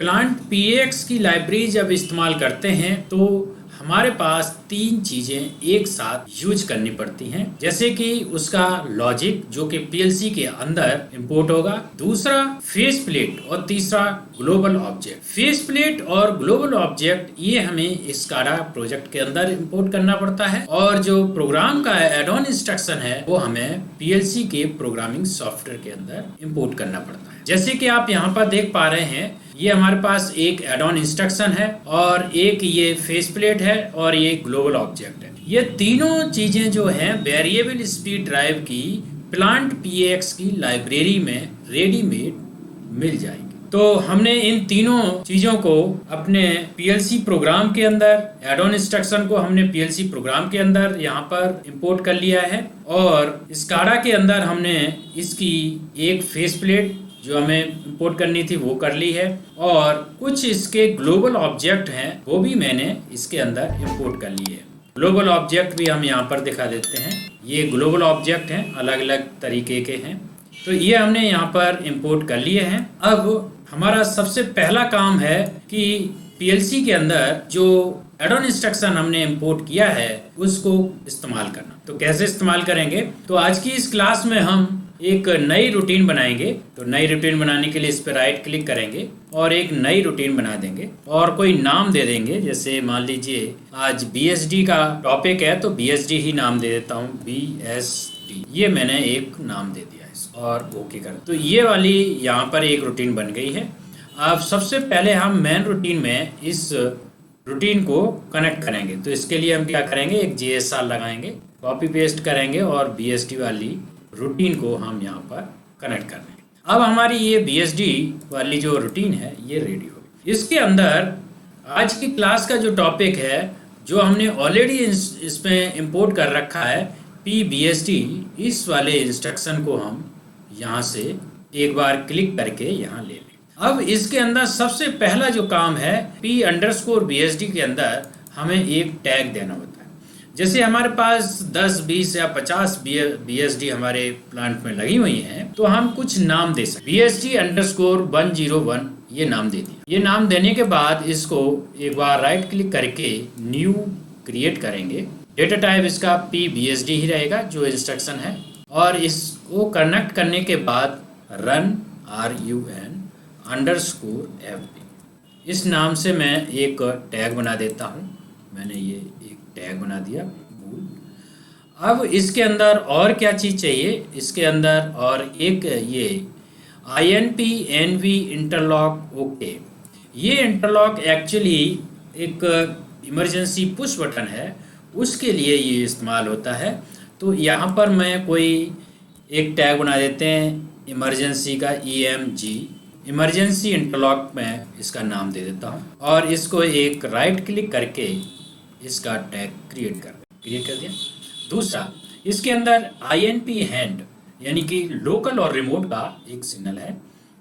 Plant px की library जब इस्तेमाल करते हैं तो हमारे पास तीन चीजें एक साथ यूज करनी पड़ती हैं, जैसे कि उसका लॉजिक जो कि पीएलसी के अंदर इंपोर्ट होगा, दूसरा फेस प्लेट और तीसरा ग्लोबल ऑब्जेक्ट। फेस प्लेट और ग्लोबल ऑब्जेक्ट ये हमें स्काडा प्रोजेक्ट के अंदर इंपोर्ट करना पड़ता है और जो प्रोग्राम का एड ऑन इंस्ट्रक्शन है वो हमें पीएलसी के प्रोग्रामिंग सॉफ्टवेयर के अंदर इंपोर्ट करना पड़ता है। जैसे कि आप यहाँ पर देख पा रहे हैं, ये हमारे पास एक एड ऑन इंस्ट्रक्शन है और एक ये फेस प्लेट है और ये ग्लोबल ऑब्जेक्ट है। ये तीनों चीजें जो हैं वेरिएबल स्पीड ड्राइव की प्लांट पीएक्स की लाइब्रेरी में रेडीमेड मिल जाएगी। तो हमने इन तीनों चीजों को अपने पीएलसी प्रोग्राम के अंदर, एड ऑन इंस्ट्रक्शन को हमने पीएलसी प्रोग्राम के अंदर यहाँ पर इंपोर्ट कर लिया है और स्काडा के अंदर हमने इसकी एक फेस प्लेट जो हमें इंपोर्ट करनी थी वो कर ली है और कुछ इसके ग्लोबल ऑब्जेक्ट हैं वो भी मैंने इसके अंदर इंपोर्ट कर लिए है। ग्लोबल ऑब्जेक्ट भी हम यहाँ पर दिखा देते हैं। ये ग्लोबल ऑब्जेक्ट हैं, अलग अलग तरीके के हैं, तो ये हमने यहाँ पर इंपोर्ट कर लिए हैं। अब हमारा सबसे पहला काम है कि पीएलसी के अंदर जो एड ऑन इंस्ट्रक्शन हमने इंपोर्ट किया है उसको इस्तेमाल करना। तो कैसे इस्तेमाल करेंगे, तो आज की इस क्लास में हम एक नई रूटीन बनाएंगे। तो नई रूटीन बनाने के लिए इस पर राइट क्लिक करेंगे और एक नई रूटीन बना देंगे और कोई नाम दे देंगे। जैसे मान लीजिए आज बीएसडी का टॉपिक है तो बीएसडी ही नाम दे देता हूँ, बीएसडी। ये मैंने एक नाम दे दिया है और ओके कर। तो ये वाली यहाँ पर एक रूटीन बन गई है। अब सबसे पहले हम मेन रूटीन में इस रूटीन को कनेक्ट करेंगे। तो इसके लिए हम क्या करेंगे, एक JSR लगाएंगे, कॉपी पेस्ट करेंगे और बीएसडी वाली रूटीन को हम यहाँ पर कनेक्ट कर देंगे। अब हमारी ये बीएसडी वाली जो रूटीन है ये रेडी हो गई। इसके अंदर आज की क्लास का जो टॉपिक है, जो हमने ऑलरेडी इसमें इंपोर्ट कर रखा है PBSD, इस वाले इंस्ट्रक्शन को हम यहाँ से एक बार क्लिक करके यहाँ ले लें। अब इसके अंदर सबसे पहला जो काम है, P_BSD के अंदर हमें एक टैग देना होता है। जैसे हमारे पास 10, 20 या 50 BSD हमारे प्लांट में लगी हुई हैं, तो हम कुछ नाम दे सकते। BSD_101 ये नाम दे दिया। ये नाम देने के बाद इसको एक बार राइट क्लिक करके न्यू क्रिएट करेंगे। डेटा टाइप इसका PBSD ही रहेगा जो इंस्ट्रक्शन है और इसको कनेक्ट करने के बाद run_fb इस नाम से मैं एक टैग बना देता हूँ। मैंने ये टैग बना दिया। अब इसके अंदर और क्या चीज़ चाहिए, इसके अंदर और एक ये INP_NV इंटरलॉक ओके। ये इंटरलॉक एक्चुअली एक इमरजेंसी पुश बटन है, उसके लिए ये इस्तेमाल होता है। तो यहाँ पर मैं कोई एक टैग बना देते हैं इमरजेंसी का EMG, इमरजेंसी इंटरलॉक में इसका नाम दे देता हूँ और इसको एक राइट क्लिक करके इसका टैग क्रिएट कर दिया। दूसरा, इसके अंदर INP हैंड यानी कि लोकल और रिमोट का एक सिग्नल है,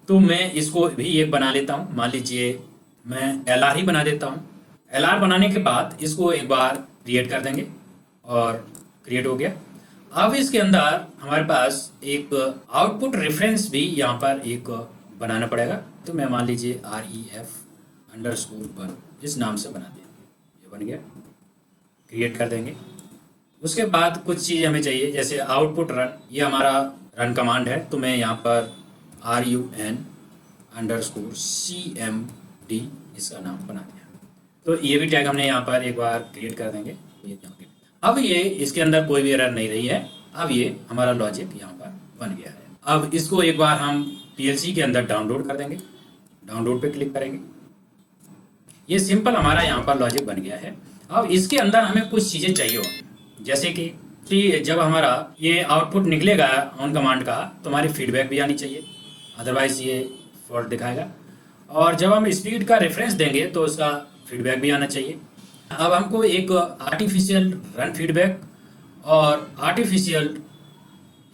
तो मैं इसको भी एक बना लेता हूँ। मान लीजिए मैं LR ही बना देता हूँ। LR बनाने के बाद इसको एक बार क्रिएट कर देंगे और क्रिएट हो गया। अब इसके अंदर हमारे पास एक आउटपुट रेफरेंस भी यहाँ पर एक बनाना पड़ेगा। तो मैं मान लीजिए REF_1 इस नाम से बना दिया, ये बन गया। क्रिएट कर देंगे। उसके बाद कुछ चीज़ हमें चाहिए, जैसे आउटपुट रन, ये हमारा रन कमांड है, तो मैं यहाँ पर RUN_CMD इसका नाम बना दिया। तो ये भी टैग हमने यहाँ पर एक बार क्रिएट कर देंगे। अब ये इसके अंदर कोई भी एरर नहीं रही है। अब ये हमारा लॉजिक यहाँ पर बन गया है। अब इसको एक बार हम पीएलसी के अंदर डाउनलोड कर देंगे। डाउनलोड पे क्लिक करेंगे। ये सिंपल हमारा यहाँ पर लॉजिक बन गया है। अब इसके अंदर हमें कुछ चीज़ें चाहिए होंगी, जैसे कि जब हमारा ये आउटपुट निकलेगा ऑन कमांड का तो हमारी फीडबैक भी आनी चाहिए, अदरवाइज ये फॉल्ट दिखाएगा। और जब हम स्पीड का रेफरेंस देंगे तो उसका फीडबैक भी आना चाहिए। अब हमको एक आर्टिफिशियल रन फीडबैक और आर्टिफिशियल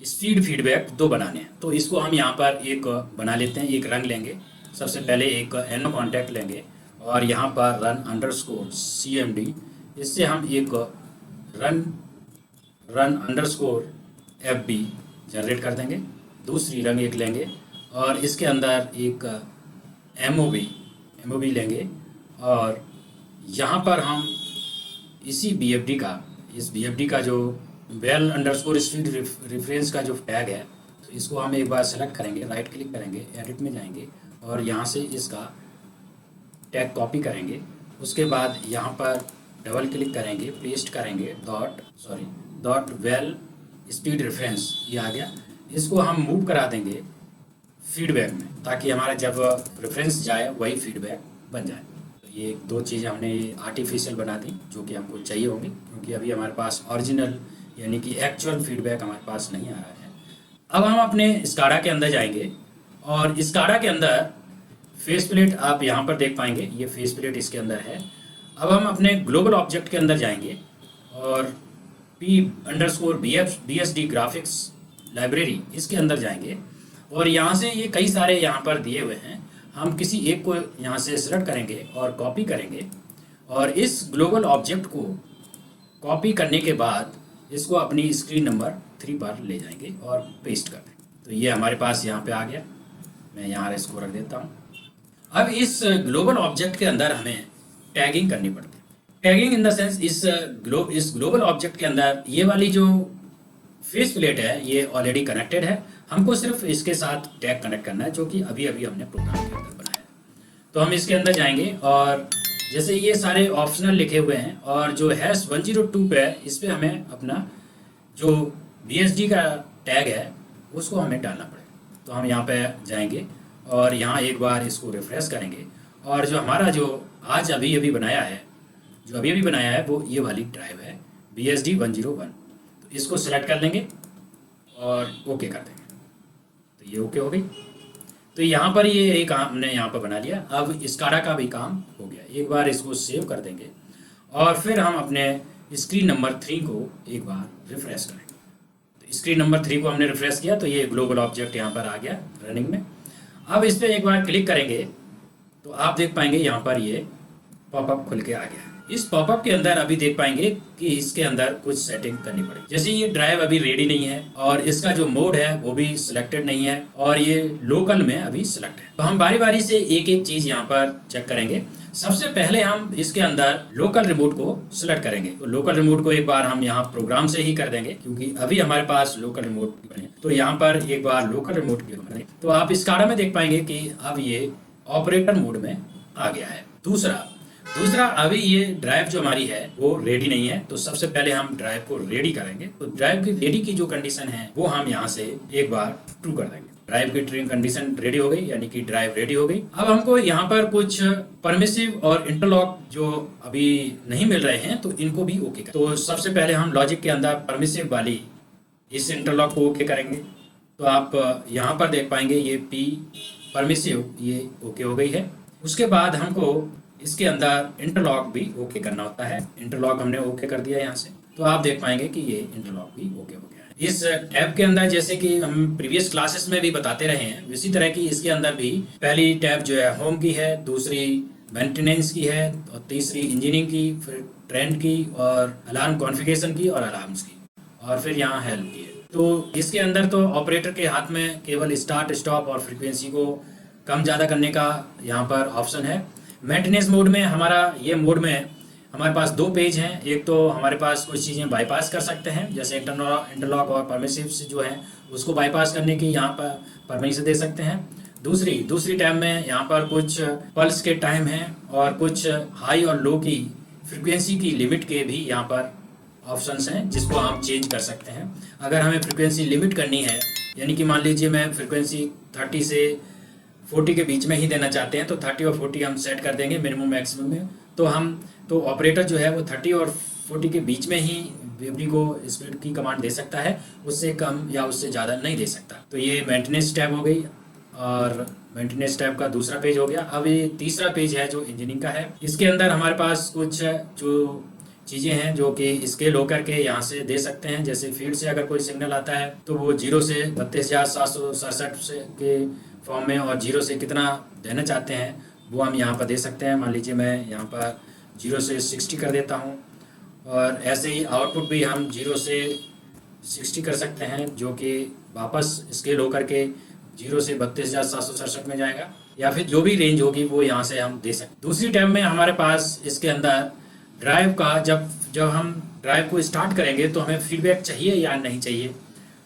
स्पीड फीडबैक दो बनाने हैं। तो इसको हम यहाँ पर एक बना लेते हैं। एक रंग लेंगे, सबसे पहले एक NO कॉन्टैक्ट लेंगे और यहाँ पर run_CMD, इससे हम एक run_FB जनरेट कर देंगे। दूसरी रंग एक लेंगे और इसके अंदर एक MOV लेंगे और यहाँ पर हम इस BFD का जो वेल अंडरस्कोर स्पीड रेफरेंस का जो टैग है, तो इसको हम एक बार सेलेक्ट करेंगे, राइट क्लिक करेंगे, एडिट में जाएंगे और यहाँ से इसका टैग कॉपी करेंगे। उसके बाद यहाँ पर डबल क्लिक करेंगे, पेस्ट करेंगे डॉट वेल स्पीड रेफरेंस, ये आ गया। इसको हम मूव करा देंगे फीडबैक में, ताकि हमारा जब रेफरेंस जाए वही फीडबैक बन जाए। तो ये 2 चीज़ हमने आर्टिफिशियल बना दी जो कि हमको चाहिए होंगी, क्योंकि अभी हमारे पास ओरिजिनल यानी कि एक्चुअल फीडबैक हमारे पास नहीं आ रहा है। अब हम अपने स्काडा के अंदर जाएंगे और स्काडा के अंदर फेस प्लेट आप यहाँ पर देख पाएंगे, ये फेस प्लेट इसके अंदर है। अब हम अपने ग्लोबल ऑब्जेक्ट के अंदर जाएंगे और P_BSD ग्राफिक्स लाइब्रेरी इसके अंदर जाएंगे और यहाँ से ये कई सारे यहाँ पर दिए हुए हैं, हम किसी एक को यहाँ से सिलेक्ट करेंगे और कॉपी करेंगे और इस ग्लोबल ऑब्जेक्ट को कॉपी करने के बाद इसको अपनी स्क्रीन नंबर 3 पर ले जाएंगे और पेस्ट कर देंगे। तो ये हमारे पास यहाँ पे आ गया। मैं यहाँ इसको रख देता हूँ। अब इस ग्लोबल ऑब्जेक्ट के अंदर हमें टैगिंग करनी पड़ती है। टैगिंग इन द सेंस इस ग्लोबल ऑब्जेक्ट के अंदर ये वाली जो फेस प्लेट है ये ऑलरेडी कनेक्टेड है, हमको सिर्फ इसके साथ टैग कनेक्ट करना है, जो कि अभी हमने प्रोग्राम के अंदर बनाया है। तो हम इसके अंदर जाएंगे और जैसे ये सारे ऑप्शनल लिखे हुए हैं और जो #102 पे है, इस पे हमें अपना जो BSD का टैग है उसको हमें डालना पड़ेगा। तो हम यहाँ पे जाएंगे और यहाँ एक बार इसको रिफ्रेश करेंगे और जो हमारा जो आज अभी बनाया है वो ये वाली ड्राइव है BSD 101। तो इसको सिलेक्ट कर लेंगे और ओके कर देंगे। तो ये ओके हो गई। तो यहाँ पर ये एक हमने यहाँ पर बना लिया। अब स्काडा का भी काम हो गया। एक बार इसको सेव कर देंगे और फिर हम अपने स्क्रीन नंबर 3 को एक बार रिफ्रेश करेंगे। तो स्क्रीन नंबर 3 को हमने रिफ्रेश किया तो ये ग्लोबल ऑब्जेक्ट यहाँ पर आ गया रनिंग में। अब इस पर एक बार क्लिक करेंगे तो आप देख पाएंगे यहाँ पर ये पॉपअप खुल के आ गया। इस पॉपअप के अंदर अभी देख पाएंगे कि इसके अंदर कुछ सेटिंग करनी पड़ेगी। जैसे ये ड्राइव अभी रेडी नहीं है और इसका जो मोड है वो भी सिलेक्टेड नहीं है और ये लोकल में अभी सिलेक्ट है। तो हम बारी बारी से एक एक चीज यहाँ पर चेक करेंगे। सबसे पहले हम इसके अंदर लोकल रिमोट को सिलेक्ट करेंगे। तो लोकल रिमोट को एक बार हम यहाँ प्रोग्राम से ही कर देंगे, क्योंकि अभी हमारे पास लोकल रिमोट बने। तो यहाँ पर एक बार लोकल रिमोट की करें तो आप स्काडा में देख पाएंगे कि अब ये ऑपरेटर मोड में आ गया है। दूसरा अभी ये ड्राइव जो हमारी है वो रेडी नहीं है। तो सबसे पहले हम ड्राइव को रेडी करेंगे। तो ड्राइव की रेडी की जो कंडीशन है वो हम यहाँ से एक बार ट्रू कर देंगे। ड्राइव की कंडीशन रेडी हो गई, यानी कि ड्राइव रेडी हो गई। अब हमको यहाँ पर कुछ परमिसिव और इंटरलॉक जो अभी नहीं मिल रहे हैं तो इनको भी ओके करें। तो सबसे पहले हम लॉजिक के अंदर परमिसिव वाली इस इंटरलॉक को ओके करेंगे। तो आप यहाँ पर देख पाएंगे ये P परमिसिव ये ओके हो गई है। उसके बाद हमको इसके अंदर इंटरलॉक भी ओके करना होता है। इंटरलॉक हमने ओके कर दिया यहाँ से। तो आप देख पाएंगे कि ये इंटरलॉक भी ओके हो गया है। इस टैब के अंदर जैसे कि हम प्रीवियस क्लासेस में भी बताते रहे हैं, इसी तरह की इसके अंदर भी पहली टैब जो है होम की है, दूसरी मेंटेनेंस की है और तीसरी इंजीनियरिंग की, फिर ट्रेंड की और अलार्म कॉन्फ़िगरेशन की और अलार्म्स की और फिर यहाँ हेल्प की है। तो इसके अंदर तो ऑपरेटर के हाथ में केवल स्टार्ट स्टॉप और फ्रीक्वेंसी को कम ज़्यादा करने का यहाँ पर ऑप्शन है। मेंटेनेंस मोड में हमारे पास 2 पेज हैं। एक तो हमारे पास कुछ चीज़ें बाईपास कर सकते हैं, जैसे इंटरलॉक और परमिसिव जो है उसको बाईपास करने की यहाँ पर परमिशन दे सकते हैं। दूसरी टैब में यहाँ पर कुछ पल्स के टाइम हैं और कुछ हाई और लो की फ्रिक्वेंसी की लिमिट के भी यहाँ पर ऑप्शंस हैं, जिसको हम चेंज कर सकते हैं। अगर हमें फ्रिक्वेंसी लिमिट करनी है, यानी कि मान लीजिए मैं फ्रिक्वेंसी 30 से 40 के बीच में ही देना चाहते हैं, तो 30 और 40 हम सेट कर देंगे मिनिमम मैक्सिमम में। तो ऑपरेटर जो है वो 30 और 40 के बीच में ही BFD को स्पीड की कमांड दे सकता है, उससे कम या उससे ज़्यादा नहीं दे सकता। तो ये मेंटेनेंस टैब हो गई और मेंटेनेंस टैब का दूसरा पेज हो गया। अब ये तीसरा पेज है जो इंजीनियरिंग का है। इसके अंदर हमारे पास कुछ जो चीज़ें हैं जो कि स्केल होकर के यहाँ से दे सकते हैं। जैसे फील्ड से अगर कोई सिग्नल आता है तो वो 0 से 32,767 से के फॉर्म में और 0 से कितना देना चाहते हैं वो हम यहाँ पर दे सकते हैं। मान लीजिए मैं यहाँ पर 0 से 60 कर देता हूँ और ऐसे ही आउटपुट भी हम 0 से 60 कर सकते हैं, जो कि वापस स्केल होकर के 0 से 32,767 में जाएगा। या फिर जो भी रेंज होगी वो यहाँ से हम दे सकते। दूसरी टैब में हमारे पास इसके अंदर ड्राइव का जब हम ड्राइव को स्टार्ट करेंगे तो हमें फीडबैक चाहिए या नहीं चाहिए।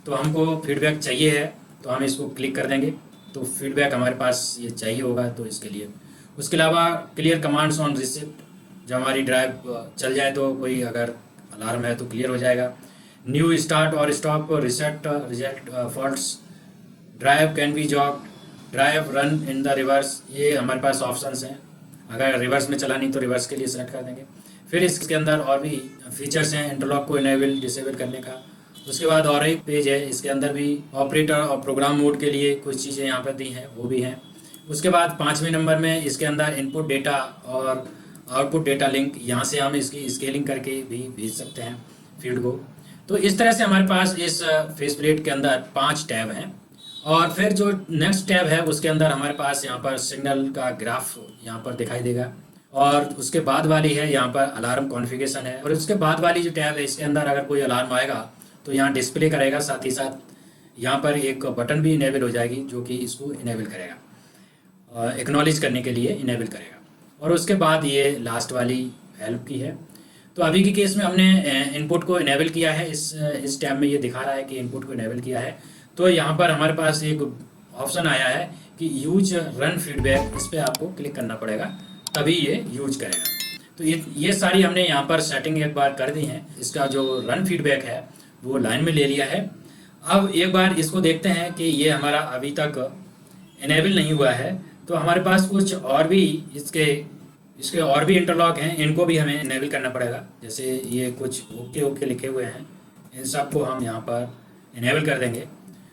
तो हमको फीडबैक चाहिए है तो हम इसको क्लिक कर देंगे, तो फीडबैक हमारे पास ये चाहिए होगा तो इसके लिए। उसके अलावा क्लियर कमांड्स ऑन रिसिप्ट, जब हमारी ड्राइव चल जाए तो कोई अगर अलार्म है तो क्लियर हो जाएगा। न्यू स्टार्ट और stop, reset reject faults, drive can be job, drive run in the reverse, ये हमारे पास ऑप्शंस हैं। अगर रिवर्स में चलानी तो रिवर्स के लिए सेलेक्ट कर देंगे। फिर इसके अंदर और भी फीचर्स हैं इंटरलॉक को इनेबल डिसेबल करने का। उसके बाद और एक पेज है, इसके अंदर भी ऑपरेटर और प्रोग्राम मोड के लिए कुछ चीज़ें यहाँ पर दी हैं, वो भी हैं। उसके बाद 5वें नंबर में इसके अंदर इनपुट डेटा और आउटपुट डेटा लिंक, यहाँ से हम इसकी स्केलिंग करके भी भेज सकते हैं फील्ड को। तो इस तरह से हमारे पास इस फेस प्लेट के अंदर 5 टैब हैं। और फिर जो नेक्स्ट टैब है उसके अंदर हमारे पास यहाँ पर सिग्नल का ग्राफ यहाँ पर दिखाई देगा, और उसके बाद वाली है यहाँ पर अलार्म कॉन्फ़िगरेशन है। और उसके बाद वाली जो टैब है इसके अंदर अगर कोई अलार्म आएगा तो यहाँ डिस्प्ले करेगा, साथ ही साथ यहाँ पर एक बटन भी इनेबल हो जाएगी जो कि इसको इनेबल करेगा, एक्नॉलेज करने के लिए इनेबल करेगा। और उसके बाद ये लास्ट वाली हेल्प की है। तो अभी के केस में हमने इनपुट को इनेबल किया है, इस टैब में ये दिखा रहा है कि इनपुट को इनेबल किया है। तो यहाँ पर हमारे पास एक ऑप्शन आया है कि यूज रन फीडबैक, इस पर आपको क्लिक करना पड़ेगा तभी ये यूज करेगा। तो ये सारी हमने यहाँ पर सेटिंग एक बार कर दी हैं। इसका जो रन फीडबैक है वो लाइन में ले लिया है। अब एक बार इसको देखते हैं कि ये हमारा अभी तक इनेबल नहीं हुआ है, तो हमारे पास कुछ और भी इसके और भी इंटरलॉक हैं, इनको भी हमें इनेबल करना पड़ेगा। जैसे ये कुछ ओके लिखे हुए हैं, इन सबको हम यहाँ पर इनेबल कर देंगे।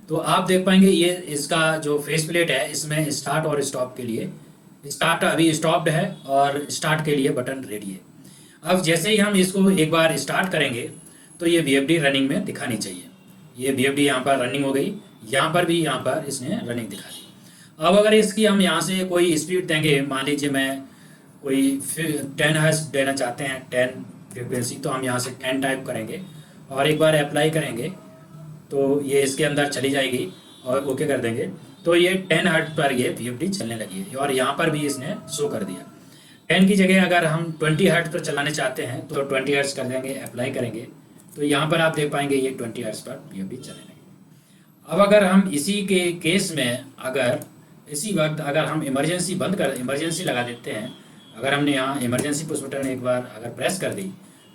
तो आप देख पाएंगे ये इसका जो फेस प्लेट है इसमें स्टार्ट और स्टॉप के लिए, स्टार्ट अभी स्टॉप्ड है और स्टार्ट के लिए बटन रेडी है। अब जैसे ही हम इसको एक बार स्टार्ट करेंगे तो ये VFD रनिंग में दिखानी चाहिए। ये VFD यहाँ पर रनिंग हो गई, यहाँ पर भी यहाँ पर इसने रनिंग दिखा दी। अब अगर इसकी हम यहाँ से कोई स्पीड देंगे, मान लीजिए मैं कोई 10 हर्ट्ज देना चाहते हैं, 10 फ्रिक्वेंसी, तो हम यहाँ से 10 टाइप करेंगे और एक बार अप्लाई करेंगे तो ये इसके अंदर चली जाएगी और ओके कर देंगे तो ये 10 हर्ट्ज पर ये VFD चलने लगी है। और यहाँ पर भी इसने शो कर दिया। 10 की जगह अगर हम 20 हर्ट्ज पर चलाने चाहते हैं तो 20 हर्ट्ज कर देंगे, अप्लाई करेंगे तो यहाँ पर आप देख पाएंगे ये 20 हर्ट्ज पर VFD चलने लगी। अब अगर हम इसी के केस में इसी वक्त अगर हम इमरजेंसी लगा देते हैं, अगर हमने यहाँ इमरजेंसी पुश बटन एक बार अगर प्रेस कर दी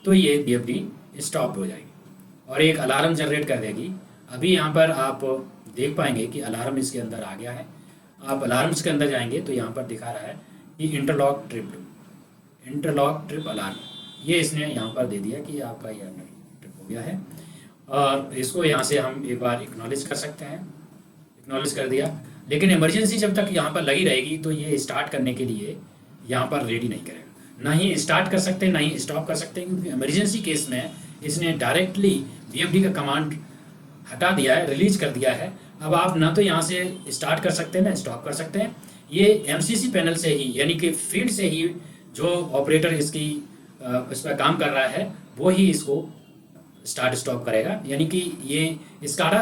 तो ये VFD स्टॉप हो जाएगी और एक अलार्म जनरेट कर देगी। अभी यहाँ पर आप देख पाएंगे कि अलार्म इसके अंदर आ गया है। आप अलार्म्स के अंदर जाएंगे तो यहाँ पर दिखा रहा है कि इंटरलॉक ट्रिप अलार्म, ये इसने यहाँ पर दे दिया कि आपका ये ट्रिप हो गया है। और इसको यहाँ से हम एक बार एक्नॉलेज कर सकते हैं, एक्नॉलेज कर दिया। लेकिन इमरजेंसी जब तक यहाँ पर लगी रहेगी तो ये स्टार्ट करने के लिए यहाँ पर रेडी नहीं करेगा, ना ही स्टार्ट कर सकते ना ही स्टॉप कर सकते, क्योंकि इमरजेंसी केस में इसने डायरेक्टली VFD का कमांड हटा दिया है, रिलीज कर दिया है। अब आप ना तो यहाँ से स्टार्ट कर सकते हैं ना स्टॉप कर सकते हैं। ये MCC पैनल से ही, यानी कि फील्ड से ही जो ऑपरेटर इस पर काम कर रहा है वो ही इसको स्टार्ट स्टॉप करेगा। यानी कि ये स्काडा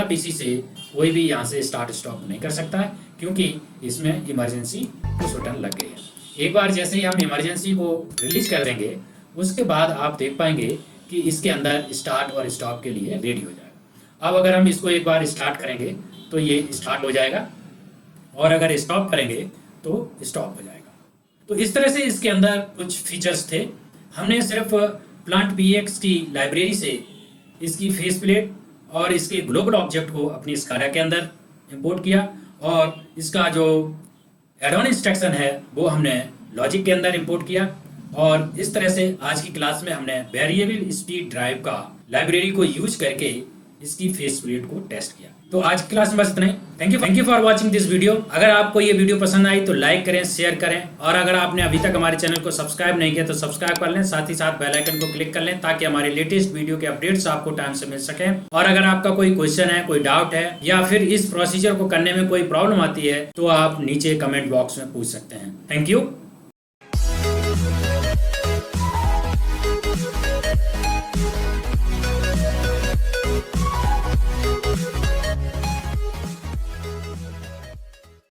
PC से कोई भी यहाँ से स्टार्ट स्टॉप नहीं कर सकता है, क्योंकि इसमें इमरजेंसी पुश बटन लग गई है। एक बार जैसे ही हम इमरजेंसी को रिलीज कर देंगे उसके बाद आप देख पाएंगे कि इसके अंदर स्टार्ट और स्टॉप के लिए रेडी हो जाएगा। अब अगर हम इसको एक बार स्टार्ट करेंगे तो ये स्टार्ट हो जाएगा और अगर स्टॉप करेंगे तो स्टॉप हो जाएगा। तो इस तरह से इसके अंदर कुछ फीचर्स थे। हमने सिर्फ प्लांट PX की लाइब्रेरी से इसकी फेस प्लेट और इसके ग्लोबल ऑब्जेक्ट को अपनी स्काडा के अंदर इंपोर्ट किया और इसका जो एड-ऑन इंस्ट्रक्शन है वो हमने लॉजिक के अंदर इंपोर्ट किया। और इस तरह से आज की क्लास में हमने वेरिएबल स्पीड ड्राइव का लाइब्रेरी को यूज करके इसकी फेस प्लेट को टेस्ट किया। तो आज की क्लास में बस इतना ही। Thank you for watching this video. अगर आपको ये वीडियो पसंद आई तो लाइक करें, शेयर करें, और अगर आपने अभी तक हमारे चैनल को सब्सक्राइब नहीं किया तो सब्सक्राइब कर लें, साथ ही साथ बेल आइकन को क्लिक कर लें ताकि हमारे लेटेस्ट वीडियो के अपडेट्स आपको टाइम से मिल सके। और अगर आपका कोई क्वेश्चन है, कोई डाउट है या फिर इस प्रोसीजर को करने में कोई प्रॉब्लम आती है तो आप नीचे कमेंट बॉक्स में पूछ सकते हैं। Thank you.